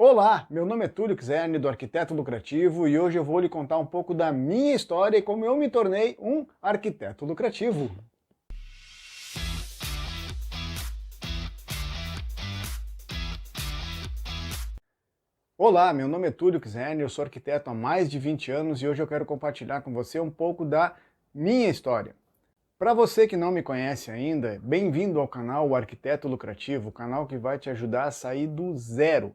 Olá, meu nome é Túlio Xerne, do Arquiteto Lucrativo, e hoje eu vou lhe contar um pouco da minha história e como eu me tornei um arquiteto lucrativo. Olá, meu nome é Túlio Xerne, eu sou arquiteto há mais de 20 anos e hoje eu quero compartilhar com você um pouco da minha história. Para você que não me conhece ainda, bem-vindo ao canal O Arquiteto Lucrativo, o canal que vai te ajudar a sair do zero.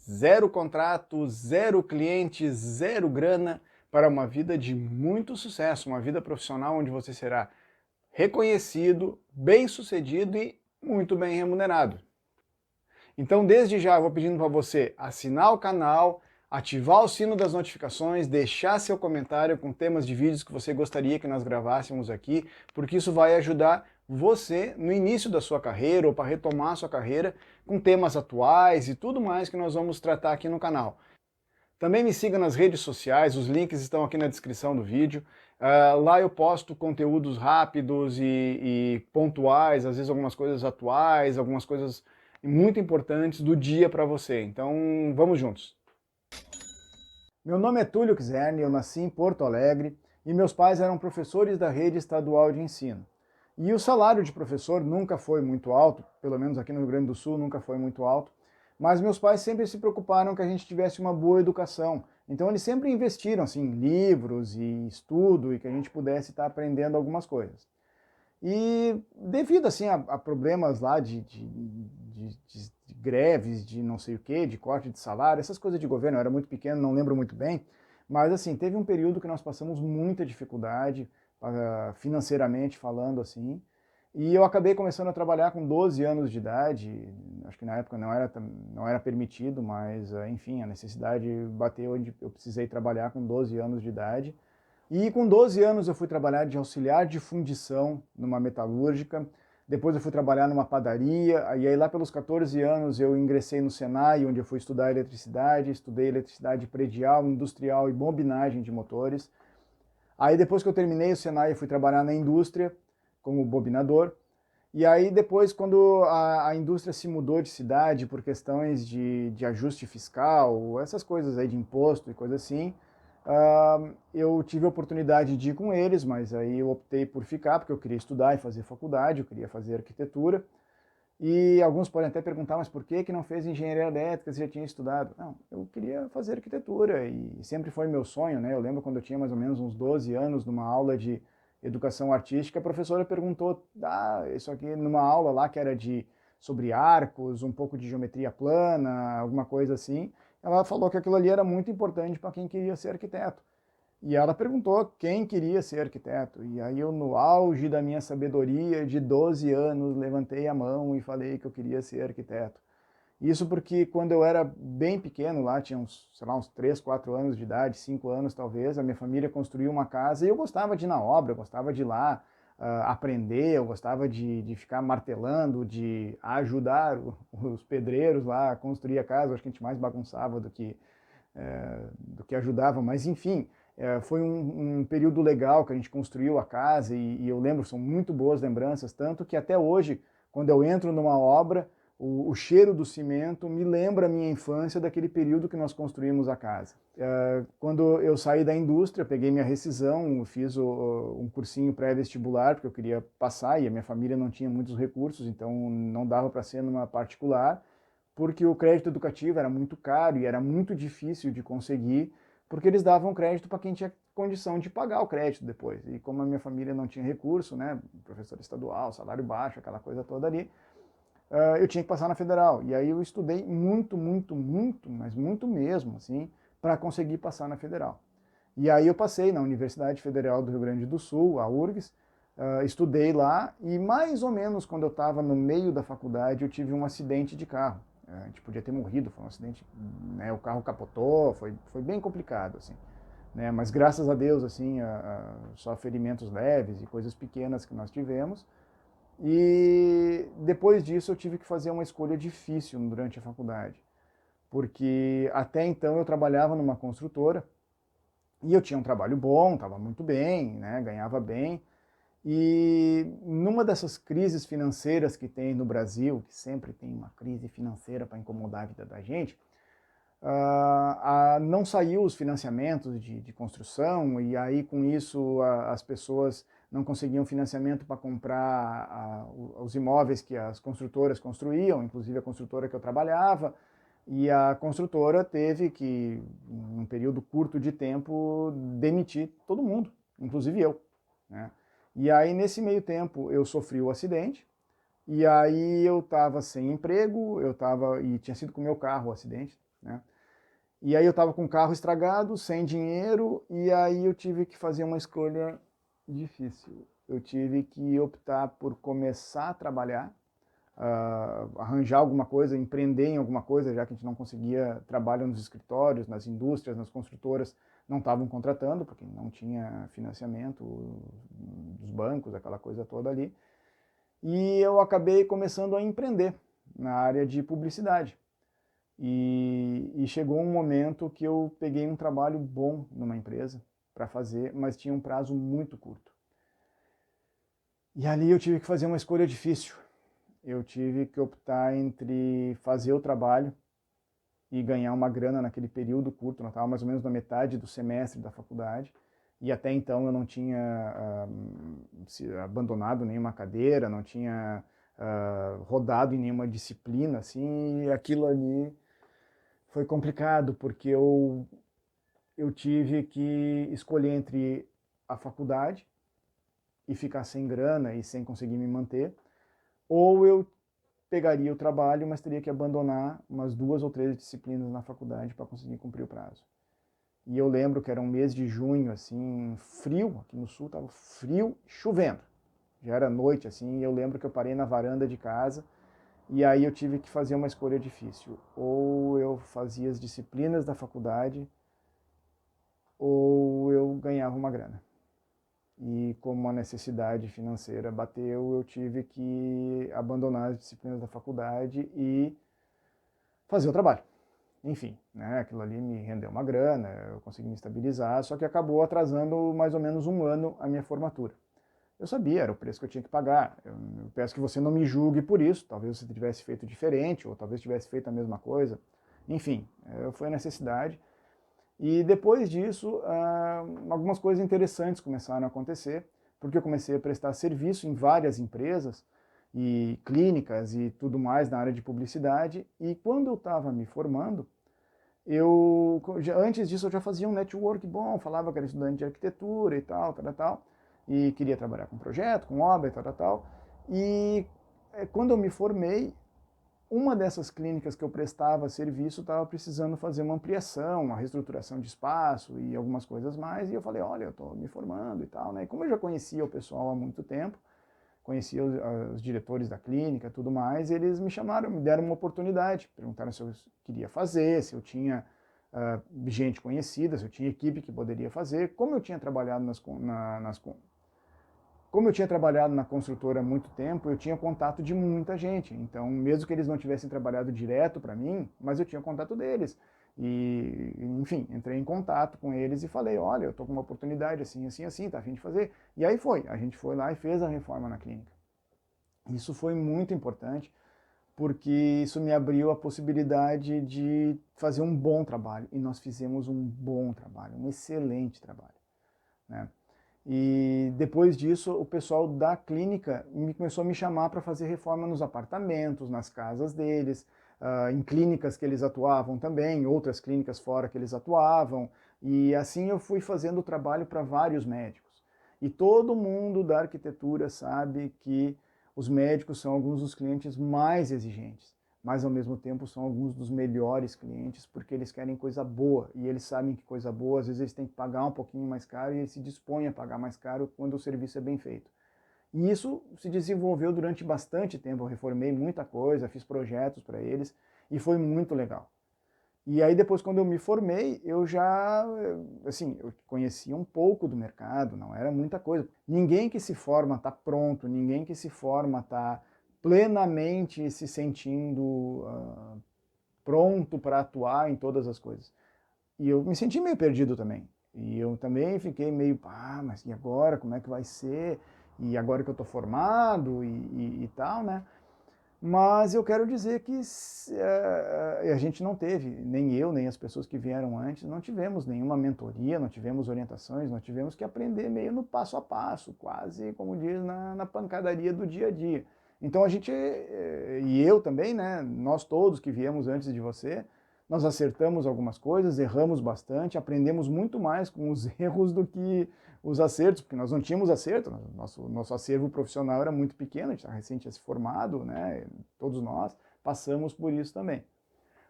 Zero contrato, zero clientes, zero grana, para uma vida de muito sucesso, uma vida profissional onde você será reconhecido, bem-sucedido e muito bem remunerado. Então, desde já, eu vou pedindo para você assinar o canal, ativar o sino das notificações, deixar seu comentário com temas de vídeos que você gostaria que nós gravássemos aqui, porque isso vai ajudar você no início da sua carreira ou para retomar a sua carreira com temas atuais e tudo mais que nós vamos tratar aqui no canal. Também me siga nas redes sociais, os links estão aqui na descrição do vídeo. Lá eu posto conteúdos rápidos e pontuais, às vezes algumas coisas atuais, algumas coisas muito importantes do dia para você. Então, vamos juntos. Meu nome é Túlio Xerne, eu nasci em Porto Alegre e meus pais eram professores da rede estadual de ensino. E o salário de professor nunca foi muito alto, pelo menos aqui no Rio Grande do Sul nunca foi muito alto, mas meus pais sempre se preocuparam que a gente tivesse uma boa educação. Então eles sempre investiram assim, em livros e estudo e que a gente pudesse estar aprendendo algumas coisas. E devido assim a problemas lá de greves, de não sei o que, de corte de salário, essas coisas de governo, eu era muito pequeno, não lembro muito bem, mas assim, teve um período que nós passamos muita dificuldade, financeiramente falando assim, e eu acabei começando a trabalhar com 12 anos de idade, acho que na época não era permitido, mas enfim, a necessidade bateu onde eu precisei trabalhar com 12 anos de idade, e com 12 anos eu fui trabalhar de auxiliar de fundição numa metalúrgica, depois eu fui trabalhar numa padaria, e aí lá pelos 14 anos eu ingressei no Senai, onde eu fui estudar eletricidade, estudei eletricidade predial, industrial e bobinagem de motores. Aí depois que eu terminei o Senai eu fui trabalhar na indústria como bobinador, e aí depois quando a indústria se mudou de cidade por questões de ajuste fiscal, essas coisas aí de imposto e coisa assim, eu tive a oportunidade de ir com eles, mas aí eu optei por ficar, porque eu queria estudar e fazer faculdade, eu queria fazer arquitetura. E alguns podem até perguntar, mas por que não fez engenharia elétrica se já tinha estudado? Não, eu queria fazer arquitetura e sempre foi meu sonho, né? Eu lembro quando eu tinha mais ou menos uns 12 anos, numa aula de educação artística, a professora perguntou, isso aqui numa aula lá que era sobre arcos, um pouco de geometria plana, alguma coisa assim. Ela falou que aquilo ali era muito importante para quem queria ser arquiteto. E ela perguntou quem queria ser arquiteto. E aí eu, no auge da minha sabedoria de 12 anos, levantei a mão e falei que eu queria ser arquiteto. Isso porque quando eu era bem pequeno, lá tinha uns, sei lá, uns 3, 4 anos de idade, 5 anos talvez, a minha família construiu uma casa e eu gostava de ir na obra, eu gostava de ir lá aprender, eu gostava de ficar martelando, de ajudar os pedreiros lá a construir a casa. Eu acho que a gente mais bagunçava do que ajudava, mas enfim, foi um período legal que a gente construiu a casa e eu lembro, são muito boas lembranças, tanto que até hoje, quando eu entro numa obra, o cheiro do cimento me lembra a minha infância daquele período que nós construímos a casa. Quando eu saí da indústria, peguei minha rescisão, fiz um cursinho pré-vestibular, porque eu queria passar e a minha família não tinha muitos recursos, então não dava para ser numa particular, porque o crédito educativo era muito caro e era muito difícil de conseguir, porque eles davam crédito para quem tinha condição de pagar o crédito depois. E como a minha família não tinha recurso, né, professor estadual, salário baixo, aquela coisa toda ali, eu tinha que passar na federal. E aí eu estudei muito, muito, muito, mas muito mesmo, assim, para conseguir passar na federal. E aí eu passei na Universidade Federal do Rio Grande do Sul, a URGS, estudei lá e mais ou menos quando eu estava no meio da faculdade eu tive um acidente de carro. A gente podia ter morrido, foi um acidente, né, o carro capotou, foi bem complicado, assim. Né, mas graças a Deus, assim, só ferimentos leves e coisas pequenas que nós tivemos. E depois disso eu tive que fazer uma escolha difícil durante a faculdade, porque até então eu trabalhava numa construtora e eu tinha um trabalho bom, estava muito bem, né, ganhava bem. E numa dessas crises financeiras que tem no Brasil, que sempre tem uma crise financeira para incomodar a vida da gente, não saiu os financiamentos de construção, e aí com isso as pessoas não conseguiam financiamento para comprar os imóveis que as construtoras construíam, inclusive a construtora que eu trabalhava, e a construtora teve que, em um período curto de tempo, demitir todo mundo, inclusive eu, né? E aí, nesse meio tempo, eu sofri o acidente, e aí eu estava sem emprego, e tinha sido com o meu carro o acidente, né? E aí eu estava com o carro estragado, sem dinheiro, e aí eu tive que fazer uma escolha difícil. Eu tive que optar por começar a trabalhar, arranjar alguma coisa, empreender em alguma coisa, já que a gente não conseguia trabalho nos escritórios, nas indústrias, nas construtoras, não estavam contratando, porque não tinha financiamento dos bancos, aquela coisa toda ali. E eu acabei começando a empreender na área de publicidade. E chegou um momento que eu peguei um trabalho bom numa empresa para fazer, mas tinha um prazo muito curto. E ali eu tive que fazer uma escolha difícil. Eu tive que optar entre fazer o trabalho e ganhar uma grana naquele período curto, eu estava mais ou menos na metade do semestre da faculdade, e até então eu não tinha abandonado nenhuma cadeira, não tinha rodado em nenhuma disciplina, assim, e aquilo ali foi complicado, porque eu tive que escolher entre a faculdade e ficar sem grana e sem conseguir me manter, ou eu pegaria o trabalho, mas teria que abandonar umas 2 ou 3 disciplinas na faculdade para conseguir cumprir o prazo. E eu lembro que era um mês de junho, assim, frio, aqui no sul estava frio, chovendo. Já era noite, assim, e eu lembro que eu parei na varanda de casa, e aí eu tive que fazer uma escolha difícil. Ou eu fazia as disciplinas da faculdade, ou eu ganhava uma grana. E como a necessidade financeira bateu, eu tive que abandonar as disciplinas da faculdade e fazer o trabalho. Enfim, né, aquilo ali me rendeu uma grana, eu consegui me estabilizar, só que acabou atrasando mais ou menos um ano a minha formatura. Eu sabia, era o preço que eu tinha que pagar. Eu peço que você não me julgue por isso, talvez você tivesse feito diferente, ou talvez tivesse feito a mesma coisa. Enfim, foi a necessidade. E depois disso, algumas coisas interessantes começaram a acontecer, porque eu comecei a prestar serviço em várias empresas e clínicas e tudo mais na área de publicidade. E quando eu estava me formando, antes disso eu já fazia um network bom, falava que era estudante de arquitetura e tal, tal, tal, e queria trabalhar com projeto, com obra e tal, tal, tal. E quando eu me formei, uma dessas clínicas que eu prestava serviço estava precisando fazer uma ampliação, uma reestruturação de espaço e algumas coisas mais, e eu falei, olha, eu estou me formando e tal, né? E como eu já conhecia o pessoal há muito tempo, conhecia os diretores da clínica e tudo mais, eles me chamaram, me deram uma oportunidade, perguntaram se eu queria fazer, se eu tinha gente conhecida, se eu tinha equipe que poderia fazer. Como eu tinha trabalhado como eu tinha trabalhado na construtora há muito tempo, eu tinha contato de muita gente. Então, mesmo que eles não tivessem trabalhado direto para mim, mas eu tinha contato deles. E, enfim, entrei em contato com eles e falei, olha, eu estou com uma oportunidade assim, assim, assim, tá a fim de fazer? E aí foi, a gente foi lá e fez a reforma na clínica. Isso foi muito importante, porque isso me abriu a possibilidade de fazer um bom trabalho. E nós fizemos um bom trabalho, um excelente trabalho, né? E depois disso, o pessoal da clínica começou a me chamar para fazer reforma nos apartamentos, nas casas deles, em clínicas que eles atuavam também, outras clínicas fora que eles atuavam. E assim eu fui fazendo o trabalho para vários médicos. E todo mundo da arquitetura sabe que os médicos são alguns dos clientes mais exigentes, mas ao mesmo tempo são alguns dos melhores clientes, porque eles querem coisa boa, e eles sabem que coisa boa, às vezes eles têm que pagar um pouquinho mais caro, e eles se dispõem a pagar mais caro quando o serviço é bem feito. E isso se desenvolveu durante bastante tempo, eu reformei muita coisa, fiz projetos para eles, e foi muito legal. E aí depois, quando eu me formei, eu já, assim, eu conhecia um pouco do mercado, não era muita coisa. Ninguém que se forma está pronto, ninguém que se forma está plenamente se sentindo pronto para atuar em todas as coisas. E eu me senti meio perdido também. E eu também fiquei meio, mas e agora? Como é que vai ser? E agora que eu estou formado e tal, né? Mas eu quero dizer que a gente não teve, nem eu, nem as pessoas que vieram antes, não tivemos nenhuma mentoria, não tivemos orientações, nós tivemos que aprender meio no passo a passo, quase, como diz, na pancadaria do dia a dia. Então a gente, e eu também, né, nós todos que viemos antes de você, nós acertamos algumas coisas, erramos bastante, aprendemos muito mais com os erros do que os acertos, porque nós não tínhamos acerto, nosso acervo profissional era muito pequeno, a gente está recente se formado, né? Todos nós passamos por isso também.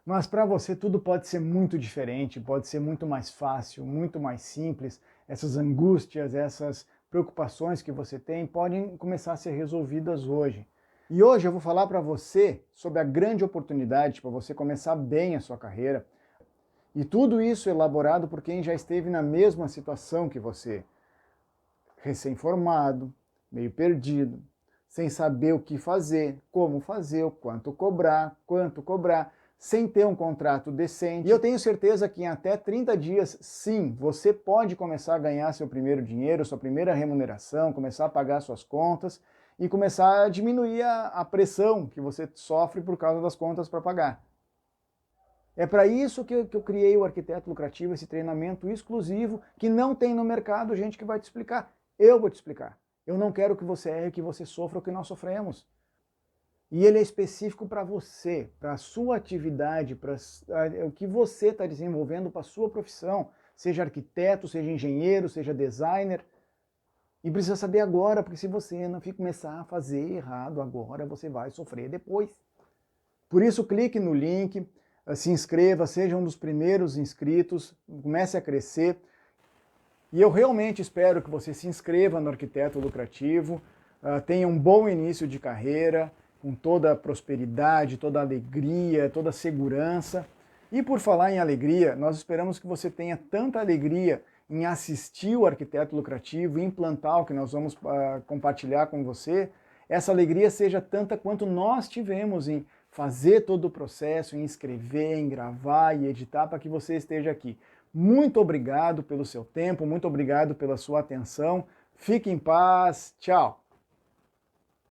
Mas para você tudo pode ser muito diferente, pode ser muito mais fácil, muito mais simples. Essas angústias, essas preocupações que você tem podem começar a ser resolvidas hoje. E hoje eu vou falar para você sobre a grande oportunidade para você começar bem a sua carreira. E tudo isso elaborado por quem já esteve na mesma situação que você. Recém-formado, meio perdido, sem saber o que fazer, como fazer, o quanto cobrar, sem ter um contrato decente. E eu tenho certeza que em até 30 dias, sim, você pode começar a ganhar seu primeiro dinheiro, sua primeira remuneração, começar a pagar suas contas e começar a diminuir a pressão que você sofre por causa das contas para pagar. É para isso que eu criei o Arquiteto Lucrativo, esse treinamento exclusivo que não tem no mercado gente que vai te explicar. Eu vou te explicar. Eu não quero que você erre, que você sofra o que nós sofremos. E ele é específico para você, para a sua atividade, para o que você está desenvolvendo para a sua profissão. Seja arquiteto, seja engenheiro, seja designer. E precisa saber agora, porque se você não começar a fazer errado agora, você vai sofrer depois. Por isso, clique no link, se inscreva, seja um dos primeiros inscritos, comece a crescer. E eu realmente espero que você se inscreva no Arquiteto Lucrativo, tenha um bom início de carreira, com toda a prosperidade, toda a alegria, toda a segurança. E por falar em alegria, nós esperamos que você tenha tanta alegria em assistir o Arquiteto Lucrativo, implantar o que nós vamos compartilhar com você, essa alegria seja tanta quanto nós tivemos em fazer todo o processo, em escrever, em gravar e editar para que você esteja aqui. Muito obrigado pelo seu tempo, muito obrigado pela sua atenção. Fique em paz. Tchau.